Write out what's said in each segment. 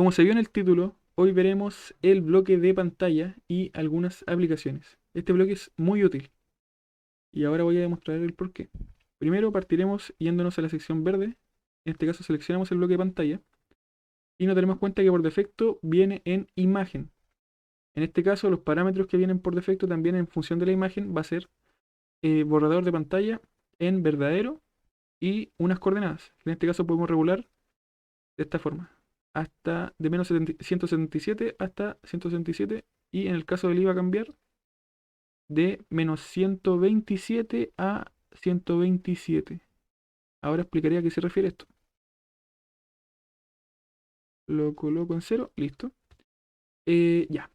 Como se vio en el título, hoy veremos el bloque de pantalla y algunas aplicaciones. Este bloque es muy útil y ahora voy a demostrar el por qué. Primero partiremos yéndonos a la sección verde. En este caso seleccionamos el bloque de pantalla y nos daremos cuenta que por defecto viene en imagen. En este caso los parámetros que vienen por defecto también en función de la imagen va a ser borrador de pantalla en verdadero y unas coordenadas. En este caso podemos regular de esta forma. Hasta de menos 177 hasta 177 y en el caso del IVA cambiar de menos 127 a 127. Ahora explicaría a qué se refiere esto. Lo coloco en cero, listo. Ya.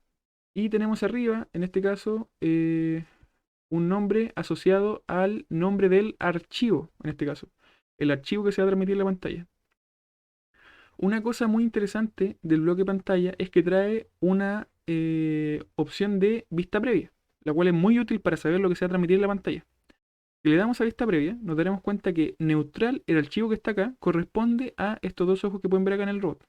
Y tenemos arriba, en este caso, un nombre asociado al nombre del archivo, en este caso. El archivo que se va a transmitir en la pantalla. Una cosa muy interesante del bloque pantalla es que trae una opción de vista previa, la cual es muy útil para saber lo que se va a transmitir en la pantalla. Si le damos a vista previa, nos daremos cuenta que neutral, el archivo que está acá, corresponde a estos dos ojos que pueden ver acá en el robot.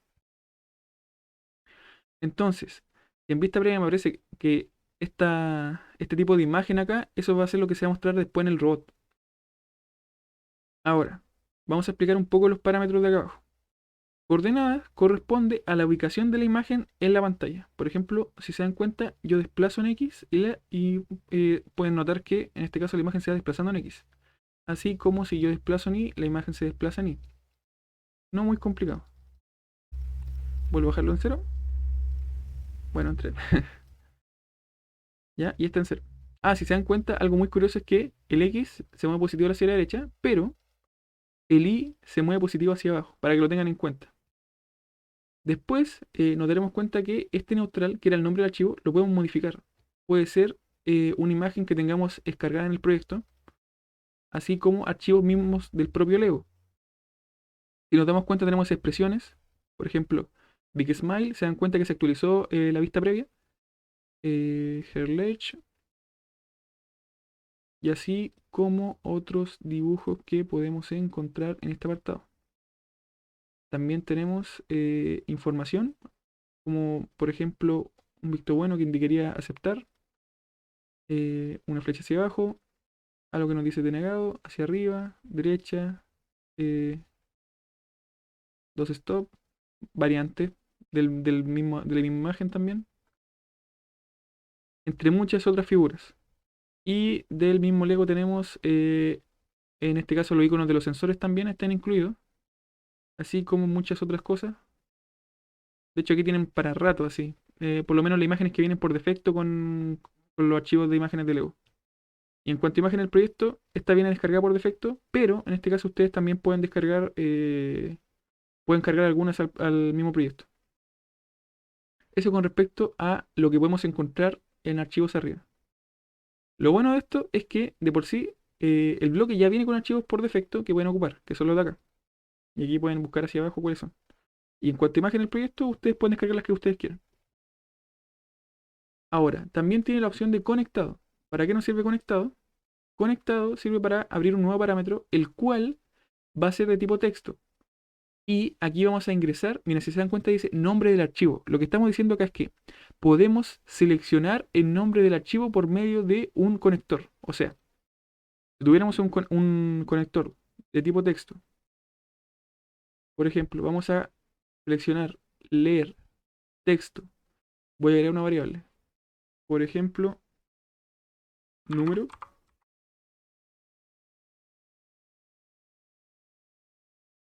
Entonces, en vista previa me parece que este tipo de imagen acá, eso va a ser lo que se va a mostrar después en el robot. Ahora, vamos a explicar un poco los parámetros de acá abajo. Coordenadas corresponde a la ubicación de la imagen en la pantalla. Por ejemplo, si se dan cuenta, yo desplazo en X y pueden notar que en este caso la imagen se va desplazando en X. Así como si yo desplazo en Y, la imagen se desplaza en Y. No muy complicado. Vuelvo a bajarlo en cero. Bueno, en 3. ¿Ya? Y está en cero. Ah, si se dan cuenta, algo muy curioso es que el X se mueve positivo hacia la derecha, pero el Y se mueve positivo hacia abajo, para que lo tengan en cuenta. Después nos daremos cuenta que este neutral, que era el nombre del archivo, lo podemos modificar. Puede ser una imagen que tengamos descargada en el proyecto, así como archivos mismos del propio Lego. Si nos damos cuenta tenemos expresiones, por ejemplo, Big Smile, se dan cuenta que se actualizó la vista previa, Herlech, y así como otros dibujos que podemos encontrar en este apartado. También tenemos información, como por ejemplo un visto bueno que indicaría aceptar, una flecha hacia abajo, algo que nos dice denegado, hacia arriba, derecha, eh, dos stop, variante de la misma imagen también, entre muchas otras figuras. Y del mismo Lego tenemos, en este caso, los iconos de los sensores también están incluidos, así como muchas otras cosas. De hecho, aquí tienen para rato así. Por lo menos las imágenes que vienen por defecto con los archivos de imágenes de Lego. Y en cuanto a imagen del proyecto, esta viene descargada por defecto, pero en este caso ustedes también pueden cargar algunas al mismo proyecto. Eso con respecto a lo que podemos encontrar en archivos arriba. Lo bueno de esto es que de por sí el bloque ya viene con archivos por defecto que pueden ocupar, que son los de acá. Y aquí pueden buscar hacia abajo cuáles son. Y en cuanto a imagen del proyecto, ustedes pueden descargar las que ustedes quieran. Ahora, también tiene la opción de conectado. ¿Para qué nos sirve conectado? Conectado sirve para abrir un nuevo parámetro, el cual va a ser de tipo texto. Y aquí vamos a ingresar, mira, si se dan cuenta dice nombre del archivo. Lo que estamos diciendo acá es que podemos seleccionar el nombre del archivo por medio de un conector. O sea, si tuviéramos un conector de tipo texto, por ejemplo, vamos a seleccionar leer texto. Voy a agregar una variable. Por ejemplo, número.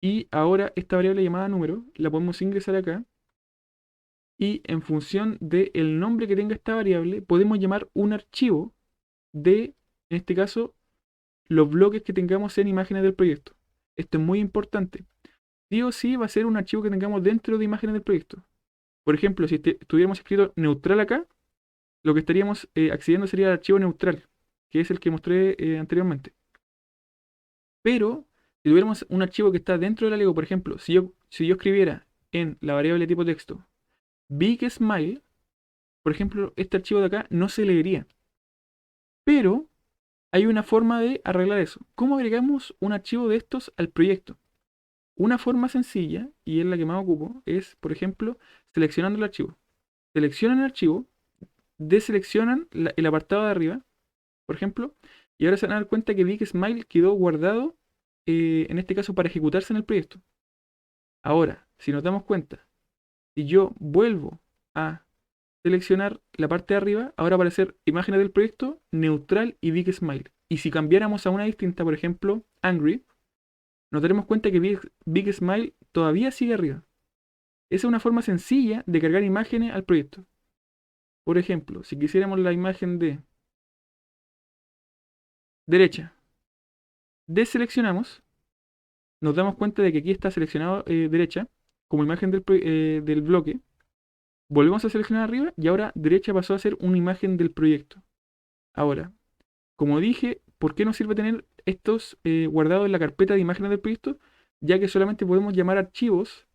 Y ahora esta variable llamada número la podemos ingresar acá. Y en función del nombre que tenga esta variable, podemos llamar un archivo de, en este caso, los bloques que tengamos en imágenes del proyecto. Esto es muy importante. Sí o sí va a ser un archivo que tengamos dentro de imágenes del proyecto. Por ejemplo, si tuviéramos escrito neutral acá, lo que estaríamos accediendo sería al archivo neutral, que es el que mostré anteriormente. Pero, si tuviéramos un archivo que está dentro de la Lego, por ejemplo, si yo escribiera en la variable tipo texto Big Smile, por ejemplo, este archivo de acá no se leería. Pero hay una forma de arreglar eso. ¿Cómo agregamos un archivo de estos al proyecto? Una forma sencilla, y es la que más ocupo, es, por ejemplo, seleccionando el archivo. Seleccionan el archivo, deseleccionan el apartado de arriba, por ejemplo, y ahora se van a dar cuenta que Big Smile quedó guardado, en este caso para ejecutarse en el proyecto. Ahora, si nos damos cuenta, si yo vuelvo a seleccionar la parte de arriba, ahora va a aparecer imágenes del proyecto, neutral y Big Smile. Y si cambiáramos a una distinta, por ejemplo, Angry, nos daremos cuenta que Big Smile todavía sigue arriba. Esa es una forma sencilla de cargar imágenes al proyecto. Por ejemplo, si quisiéramos la imagen de derecha, deseleccionamos, nos damos cuenta de que aquí está seleccionado derecha como imagen del bloque. Volvemos a seleccionar arriba y ahora derecha pasó a ser una imagen del proyecto. Ahora, como dije, ¿por qué nos sirve tener estos guardados en la carpeta de imágenes del proyecto? Ya que solamente podemos llamar archivos,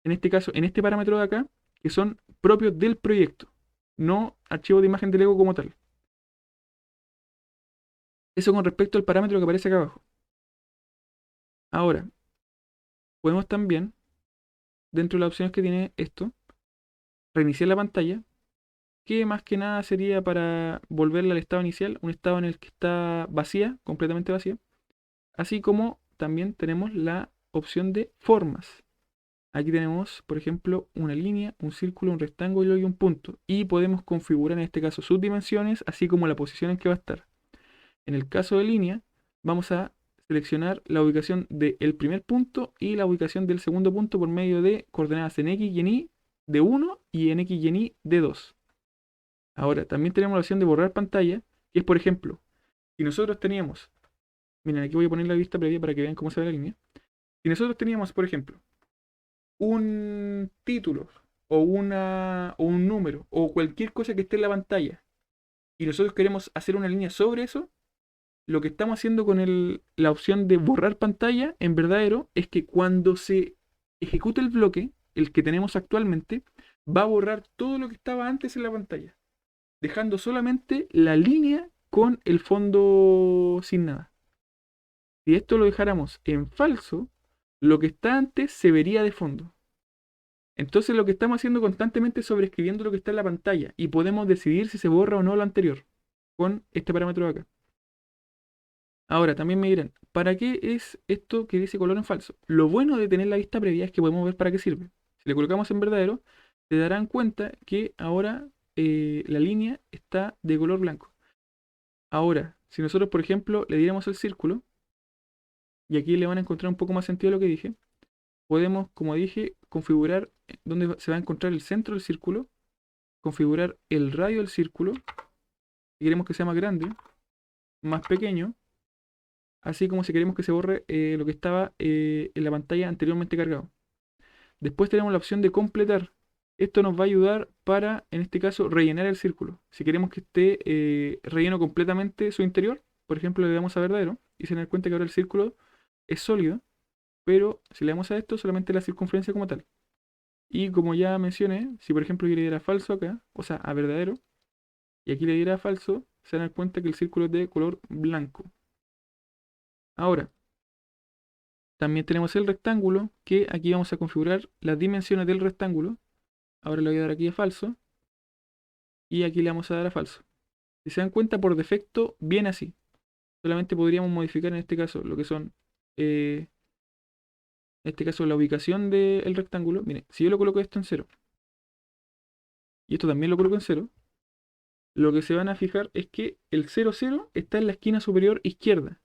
en este caso, en este parámetro de acá, que son propios del proyecto, no archivos de imagen de Lego como tal. Eso con respecto al parámetro que aparece acá abajo. Ahora, podemos también, dentro de las opciones que tiene esto, reiniciar la pantalla, que más que nada sería para volverla al estado inicial, un estado en el que está vacía, completamente vacía. Así como también tenemos la opción de formas. Aquí tenemos, por ejemplo, una línea, un círculo, un rectángulo y un punto. Y podemos configurar en este caso sus dimensiones, así como la posición en que va a estar. En el caso de línea, vamos a seleccionar la ubicación del primer punto y la ubicación del segundo punto por medio de coordenadas en X y en Y de 1 y en X y en Y de 2. Ahora, también tenemos la opción de borrar pantalla, que es, por ejemplo, si nosotros teníamos, miren, aquí voy a poner la vista previa para que vean cómo se ve la línea. Si nosotros teníamos, por ejemplo, un título o un número o cualquier cosa que esté en la pantalla y nosotros queremos hacer una línea sobre eso, lo que estamos haciendo con la opción de borrar pantalla en verdadero es que cuando se ejecute el bloque, el que tenemos actualmente, va a borrar todo lo que estaba antes en la pantalla, dejando solamente la línea con el fondo sin nada. Si esto lo dejáramos en falso, lo que está antes se vería de fondo. Entonces lo que estamos haciendo constantemente es sobreescribiendo lo que está en la pantalla y podemos decidir si se borra o no lo anterior con este parámetro de acá. Ahora, también me dirán, ¿para qué es esto que dice color en falso? Lo bueno de tener la vista previa es que podemos ver para qué sirve. Si le colocamos en verdadero, se darán cuenta que ahora la línea está de color blanco. Ahora, si nosotros, por ejemplo, le diéramos el círculo, y aquí le van a encontrar un poco más sentido a lo que dije, podemos, como dije, configurar dónde se va a encontrar el centro del círculo, configurar el radio del círculo, si queremos que sea más grande, más pequeño, así como si queremos que se borre lo que estaba en la pantalla anteriormente cargado. Después tenemos la opción de completar. Esto nos va a ayudar para, en este caso, rellenar el círculo. Si queremos que esté relleno completamente su interior, por ejemplo, le damos a verdadero y se dan cuenta que ahora el círculo es sólido, pero si le damos a esto, solamente la circunferencia como tal. Y como ya mencioné, si por ejemplo yo le diera falso acá, o sea, a verdadero, y aquí le diera falso, se dan cuenta que el círculo es de color blanco. Ahora, también tenemos el rectángulo, que aquí vamos a configurar las dimensiones del rectángulo. Ahora le voy a dar aquí a falso, y aquí le vamos a dar a falso. Si se dan cuenta, por defecto viene así. Solamente podríamos modificar en este caso lo que son, en este caso la ubicación del rectángulo. Miren, si yo lo coloco esto en 0, y esto también lo coloco en 0, lo que se van a fijar es que el 0,0 está en la esquina superior izquierda.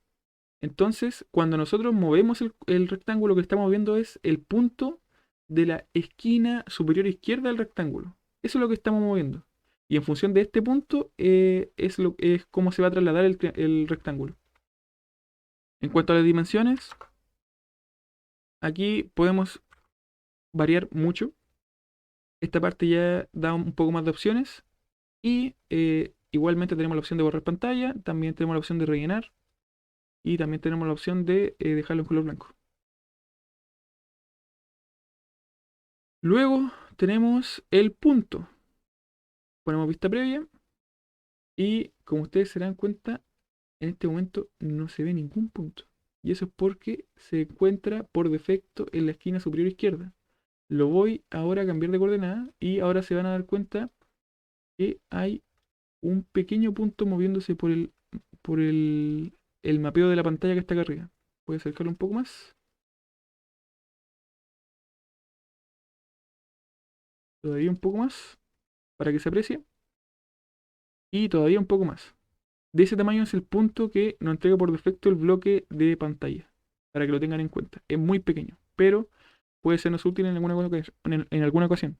Entonces, cuando nosotros movemos el rectángulo, lo que estamos viendo es el punto de la esquina superior izquierda del rectángulo. Eso es lo que estamos moviendo. Y en función de este punto es cómo se va a trasladar el rectángulo. En cuanto a las dimensiones, aquí podemos variar mucho. Esta parte ya da un poco más de opciones. Y igualmente tenemos la opción de borrar pantalla. También tenemos la opción de rellenar. Y también tenemos la opción de dejarlo en color blanco. Luego tenemos el punto. Ponemos vista previa y como ustedes se dan cuenta, en este momento no se ve ningún punto. y eso es porque se encuentra por defecto en la esquina superior izquierda. Lo voy ahora a cambiar de coordenada y ahora se van a dar cuenta que hay un pequeño punto moviéndose por el mapeo de la pantalla que está acá arriba. Voy a acercarlo un poco más. Todavía un poco más para que se aprecie. Y todavía un poco más. De ese tamaño es el punto que nos entrega por defecto el bloque de pantalla. Para que lo tengan en cuenta. Es muy pequeño, pero puede sernos útil en alguna ocasión.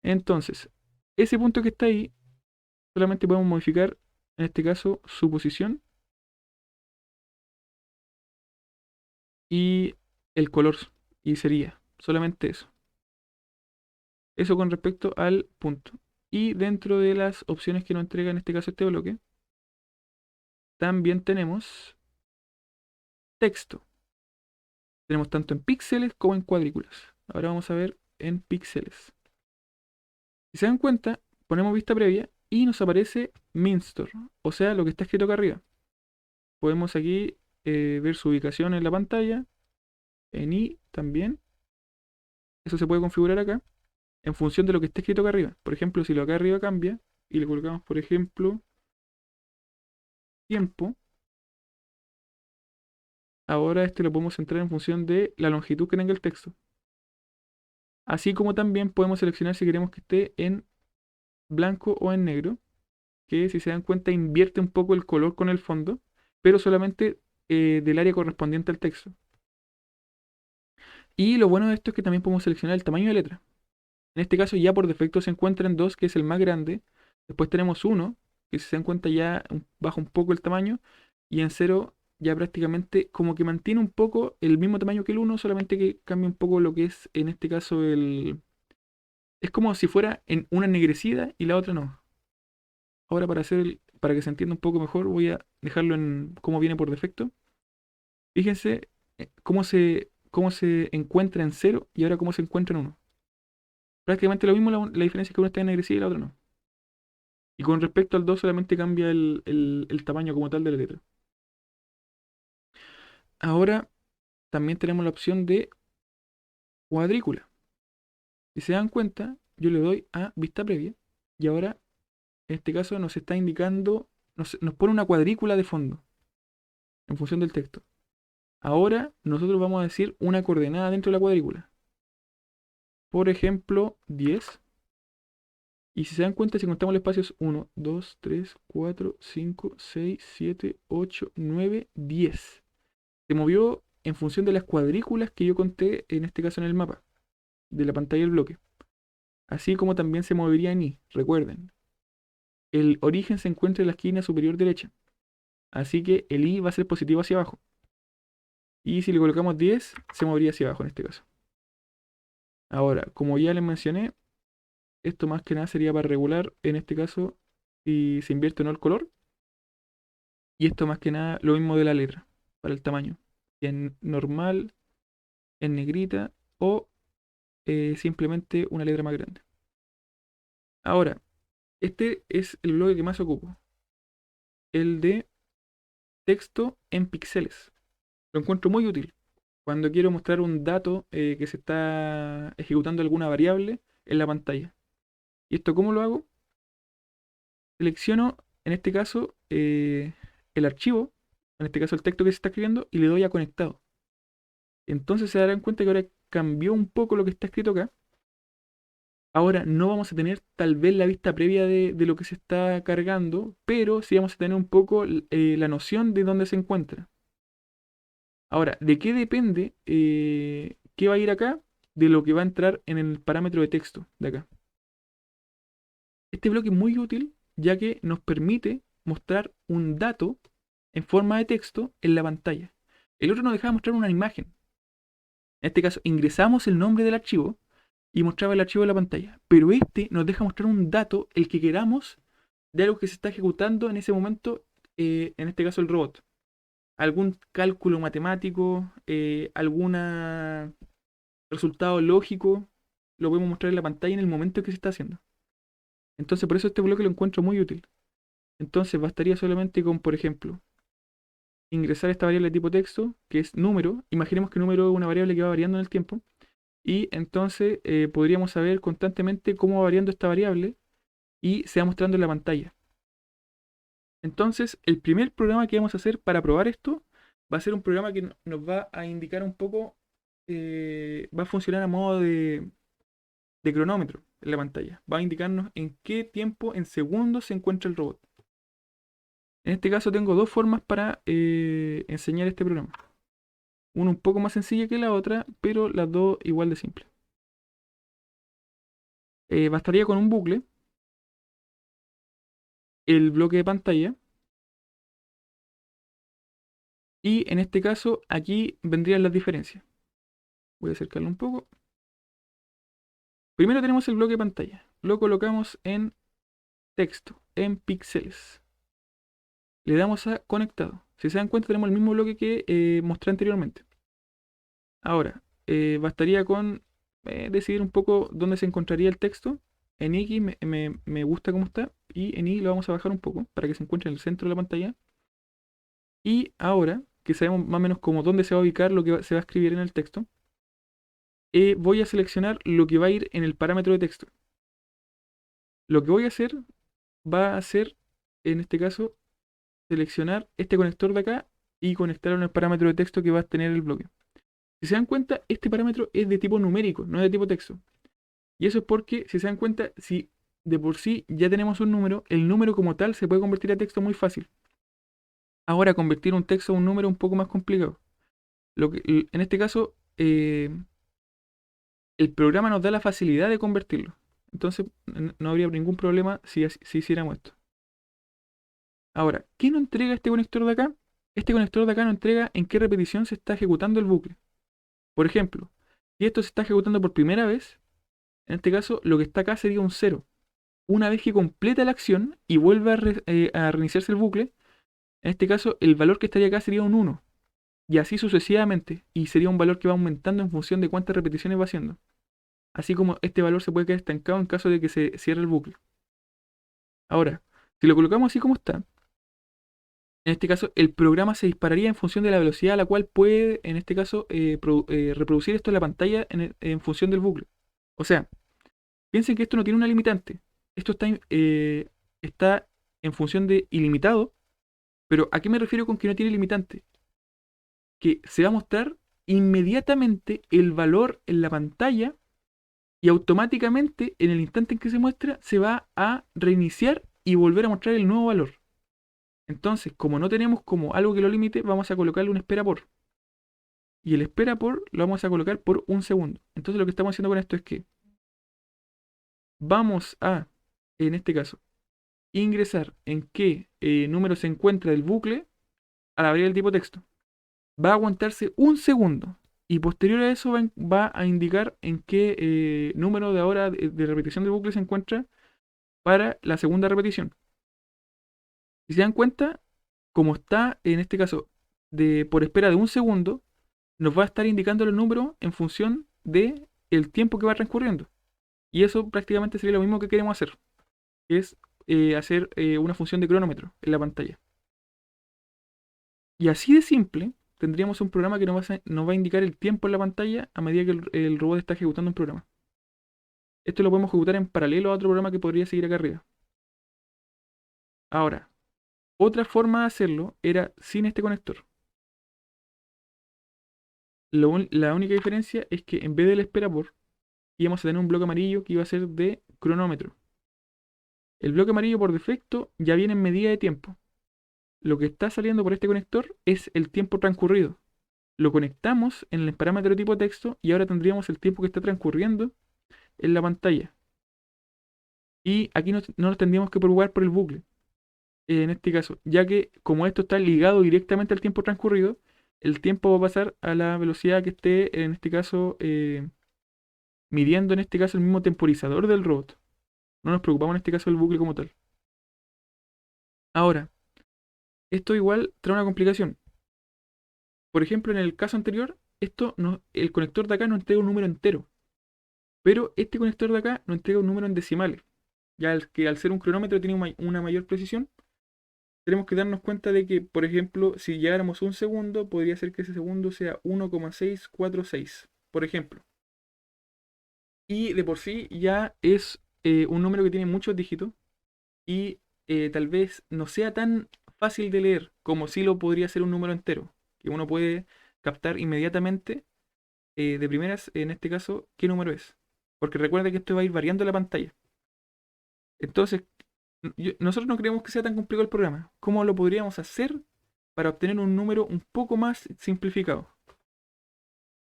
Entonces, ese punto que está ahí, solamente podemos modificar, en este caso, su posición y el color. Y sería solamente eso. Eso con respecto al punto. Y dentro de las opciones que nos entrega en este caso este bloque, también tenemos texto. Tenemos tanto en píxeles como en cuadrículas. Ahora vamos a ver en píxeles. Si se dan cuenta, ponemos vista previa y nos aparece Minster, o sea, lo que está escrito acá arriba. Podemos aquí ver su ubicación en la pantalla, en I también. Eso se puede configurar acá en función de lo que está escrito acá arriba. Por ejemplo, si lo acá arriba cambia y le colocamos, por ejemplo, tiempo, ahora este lo podemos centrar en función de la longitud que tenga el texto. Así como también podemos seleccionar si queremos que esté en blanco o en negro, que si se dan cuenta invierte un poco el color con el fondo, pero solamente del área correspondiente al texto. Y lo bueno de esto es que también podemos seleccionar el tamaño de letra. En este caso ya por defecto se encuentra en 2, que es el más grande. Después tenemos 1, que si se dan cuenta ya baja un poco el tamaño. Y en 0 ya prácticamente como que mantiene un poco el mismo tamaño que el 1, solamente que cambia un poco lo que es en este caso el... Es como si fuera en una ennegrecida y la otra no. Ahora para que se entienda un poco mejor voy a dejarlo en cómo viene por defecto. Fíjense cómo se encuentra en 0 y ahora cómo se encuentra en 1. Prácticamente lo mismo, la diferencia es que una está ennegrecida y la otra no. Y con respecto al 2 solamente cambia el tamaño como tal de la letra. Ahora también tenemos la opción de cuadrícula. Si se dan cuenta, yo le doy a vista previa y ahora en este caso nos está indicando, nos pone una cuadrícula de fondo en función del texto. Ahora nosotros vamos a decir una coordenada dentro de la cuadrícula. Por ejemplo, 10. Y si se dan cuenta, si contamos los espacios 1, 2, 3, 4, 5, 6, 7, 8, 9, 10. Se movió en función de las cuadrículas que yo conté, en este caso en el mapa, de la pantalla del bloque. Así como también se movería en I, recuerden. El origen se encuentra en la esquina superior derecha. Así que el I va a ser positivo hacia abajo. Y si le colocamos 10, se movería hacia abajo en este caso. Ahora, como ya les mencioné, esto más que nada sería para regular, en este caso, si se invierte o no el color. Y esto más que nada lo mismo de la letra, para el tamaño. En normal, en negrita o simplemente una letra más grande. Ahora, este es el bloque que más ocupo. El de texto en píxeles. Lo encuentro muy útil cuando quiero mostrar un dato que se está ejecutando alguna variable en la pantalla. ¿Y esto cómo lo hago? Selecciono, en este caso, el archivo, en este caso el texto que se está escribiendo, y le doy a conectado. Entonces se darán cuenta que ahora cambió un poco lo que está escrito acá. Ahora no vamos a tener tal vez la vista previa de lo que se está cargando, pero sí vamos a tener un poco la noción de dónde se encuentra. Ahora, ¿de qué depende qué va a ir acá? De lo que va a entrar en el parámetro de texto de acá. Este bloque es muy útil ya que nos permite mostrar un dato en forma de texto en la pantalla. El otro nos dejaba mostrar una imagen. En este caso, ingresamos el nombre del archivo y mostraba el archivo en la pantalla. Pero este nos deja mostrar un dato, el que queramos, de algo que se está ejecutando en ese momento, en este caso el robot. Algún cálculo matemático, algún resultado lógico, lo podemos mostrar en la pantalla en el momento que se está haciendo. Entonces por eso este bloque lo encuentro muy útil. Entonces bastaría solamente con, por ejemplo, ingresar esta variable de tipo texto, que es número. Imaginemos que número es una variable que va variando en el tiempo. Y entonces podríamos saber constantemente cómo va variando esta variable y se va mostrando en la pantalla. Entonces, el primer programa que vamos a hacer para probar esto va a ser un programa que nos va a indicar un poco, va a funcionar a modo de cronómetro en la pantalla. Va a indicarnos en qué tiempo, en segundos, se encuentra el robot. En este caso tengo dos formas para enseñar este programa. Una un poco más sencilla que la otra, pero las dos igual de simples. Bastaría con un bucle, el bloque de pantalla, y en este caso aquí vendrían las diferencias. Voy a acercarlo un poco. Primero tenemos el bloque de pantalla. Lo colocamos en texto, en píxeles. Le damos a conectado. Si se dan cuenta tenemos el mismo bloque que mostré anteriormente. Ahora, bastaría con decidir un poco dónde se encontraría el texto. En X me gusta cómo está. Y en Y lo vamos a bajar un poco para que se encuentre en el centro de la pantalla. Y ahora, que sabemos más o menos como dónde se va a ubicar lo que se va a escribir en el texto, voy a seleccionar lo que va a ir en el parámetro de texto. Lo que voy a hacer va a ser, en este caso, seleccionar este conector de acá y conectarlo en el parámetro de texto que va a tener el bloque. Si se dan cuenta, este parámetro es de tipo numérico, no es de tipo texto. Y eso es porque, si se dan cuenta, si de por sí ya tenemos un número, el número como tal se puede convertir a texto muy fácil. Ahora, convertir un texto a un número es un poco más complicado. En este caso, el programa nos da la facilidad de convertirlo. Entonces, no habría ningún problema si hiciéramos esto. Ahora, ¿qué nos entrega este conector de acá? Este conector de acá nos entrega en qué repetición se está ejecutando el bucle. Por ejemplo, si esto se está ejecutando por primera vez, en este caso lo que está acá sería un 0. Una vez que completa la acción y vuelve a reiniciarse el bucle, en este caso el valor que estaría acá sería un 1. Y así sucesivamente, y sería un valor que va aumentando en función de cuántas repeticiones va haciendo. Así como este valor se puede quedar estancado en caso de que se cierre el bucle. Ahora, si lo colocamos así como está, en este caso el programa se dispararía en función de la velocidad a la cual puede, en este caso, reproducir esto en la pantalla en función del bucle. O sea, piensen que esto no tiene una limitante. Esto está en función de ilimitado, pero ¿a qué me refiero con que no tiene limitante? Que se va a mostrar inmediatamente el valor en la pantalla y automáticamente en el instante en que se muestra se va a reiniciar y volver a mostrar el nuevo valor. Entonces, como no tenemos como algo que lo limite, vamos a colocarle un espera por. Y el espera por lo vamos a colocar por un segundo. Entonces lo que estamos haciendo con esto es que vamos a, en este caso, ingresar en qué número se encuentra el bucle al abrir el tipo texto. Va a aguantarse un segundo. Y posterior a eso va a indicar en qué número de hora de repetición del bucle se encuentra para la segunda repetición. Si se dan cuenta, como está en este caso por espera de un segundo, nos va a estar indicando el número en función de el tiempo que va transcurriendo. Y eso prácticamente sería lo mismo que queremos hacer, que es hacer una función de cronómetro en la pantalla. Y así de simple, tendríamos un programa que nos va a indicar el tiempo en la pantalla a medida que el robot está ejecutando un programa. Esto lo podemos ejecutar en paralelo a otro programa que podría seguir acá arriba. Ahora, otra forma de hacerlo era sin este conector. La única diferencia es que en vez del espera por, íbamos a tener un bloque amarillo que iba a ser de cronómetro. El bloque amarillo por defecto ya viene en medida de tiempo. Lo que está saliendo por este conector es el tiempo transcurrido. Lo conectamos en el parámetro tipo texto y ahora tendríamos el tiempo que está transcurriendo en la pantalla. Y aquí no nos tendríamos que preocupar por el bucle, en este caso, ya que como esto está ligado directamente al tiempo transcurrido, el tiempo va a pasar a la velocidad que esté, en este caso, midiendo en este caso el mismo temporizador del robot. No nos preocupamos en este caso del bucle como tal. Ahora, esto igual trae una complicación. Por ejemplo, en el caso anterior, el conector de acá nos entrega un número entero. Pero este conector de acá nos entrega un número en decimales. Ya que al ser un cronómetro tiene una mayor precisión, tenemos que darnos cuenta de que, por ejemplo, si llegáramos un segundo, podría ser que ese segundo sea 1,646, por ejemplo. Y de por sí ya es un número que tiene muchos dígitos y tal vez no sea tan fácil de leer como si lo podría ser un número entero, que uno puede captar inmediatamente de primeras, en este caso, qué número es. Porque recuerda que esto va a ir variando la pantalla. Entonces, nosotros no creemos que sea tan complicado el programa. ¿Cómo lo podríamos hacer para obtener un número un poco más simplificado?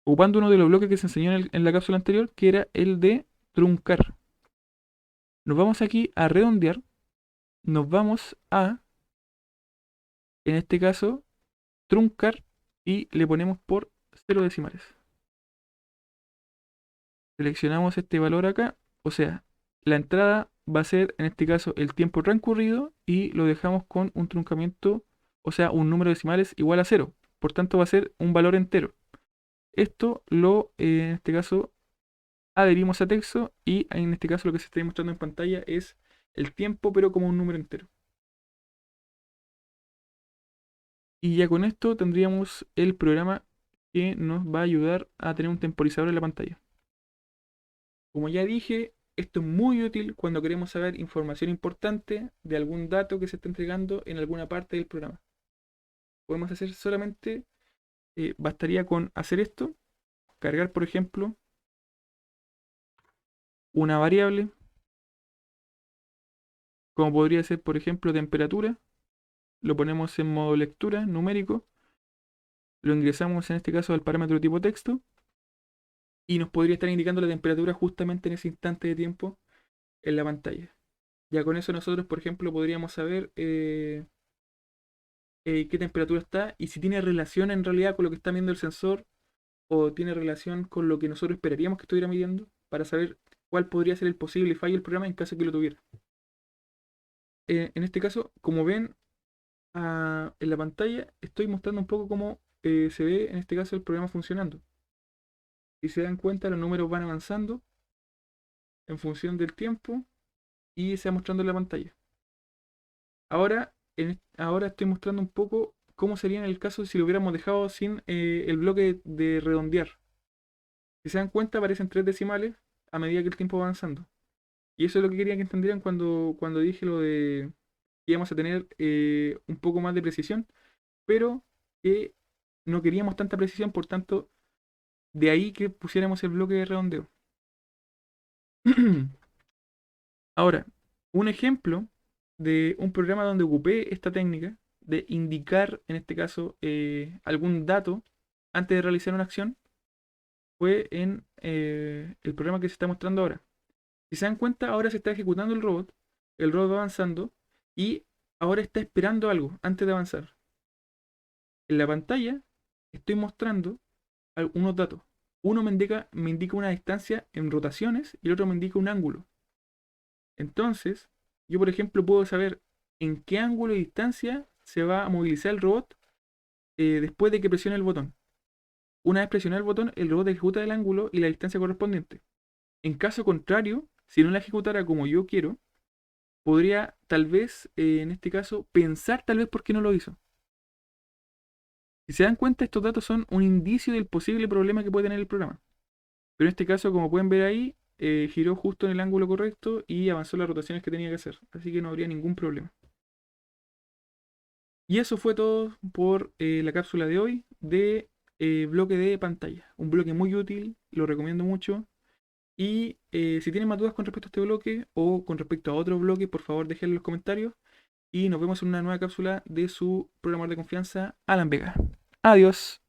Ocupando uno de los bloques que se enseñó en la cápsula anterior, que era el de truncar. Nos vamos aquí a redondear, nos vamos a, en este caso, truncar y le ponemos por 0 decimales. Seleccionamos este valor acá, o sea, la entrada va a ser en este caso el tiempo transcurrido y lo dejamos con un truncamiento, o sea, un número de decimales igual a 0. Por tanto, va a ser un valor entero. Esto lo, en este caso, adherimos a texto y en este caso lo que se está mostrando en pantalla es el tiempo, pero como un número entero. Y ya con esto tendríamos el programa que nos va a ayudar a tener un temporizador en la pantalla. Como ya dije, esto es muy útil cuando queremos saber información importante de algún dato que se está entregando en alguna parte del programa. Podemos hacer solamente, bastaría con hacer esto, cargar por ejemplo una variable, como podría ser por ejemplo temperatura, lo ponemos en modo lectura numérico, lo ingresamos en este caso al parámetro tipo texto y nos podría estar indicando la temperatura justamente en ese instante de tiempo en la pantalla. Ya con eso nosotros por ejemplo podríamos saber qué temperatura está y si tiene relación en realidad con lo que está midiendo el sensor o tiene relación con lo que nosotros esperaríamos que estuviera midiendo para saber cuál podría ser el posible fallo del programa en caso de que lo tuviera. En este caso, como ven en la pantalla, estoy mostrando un poco cómo se ve en este caso el programa funcionando. Si se dan cuenta, los números van avanzando en función del tiempo y se va mostrando en la pantalla. Ahora, ahora estoy mostrando un poco cómo sería en el caso si lo hubiéramos dejado sin el bloque de redondear. Si se dan cuenta, aparecen 3 decimales a medida que el tiempo va avanzando. Y eso es lo que quería que entendieran cuando dije lo de que íbamos a tener un poco más de precisión, pero que no queríamos tanta precisión, por tanto, de ahí que pusiéramos el bloque de redondeo. Ahora, un ejemplo de un programa donde ocupé esta técnica de indicar, en este caso, algún dato antes de realizar una acción, fue en el programa que se está mostrando ahora. Si se dan cuenta, ahora se está ejecutando el robot va avanzando y ahora está esperando algo antes de avanzar. En la pantalla estoy mostrando unos datos. Uno me indica una distancia en rotaciones y el otro me indica un ángulo. Entonces, yo por ejemplo puedo saber en qué ángulo y distancia se va a movilizar el robot después de que presione el botón. Una vez presionado el botón, el robot ejecuta el ángulo y la distancia correspondiente. En caso contrario, si no la ejecutara como yo quiero, podría tal vez, en este caso, pensar tal vez por qué no lo hizo. Si se dan cuenta, estos datos son un indicio del posible problema que puede tener el programa. Pero en este caso, como pueden ver ahí, giró justo en el ángulo correcto y avanzó las rotaciones que tenía que hacer. Así que no habría ningún problema. Y eso fue todo por la cápsula de hoy de bloque de pantalla. Un bloque muy útil, lo recomiendo mucho. Y si tienen más dudas con respecto a este bloque o con respecto a otro bloque, por favor déjenlo en los comentarios. Y nos vemos en una nueva cápsula de su programador de confianza, Alan Vega. Adiós.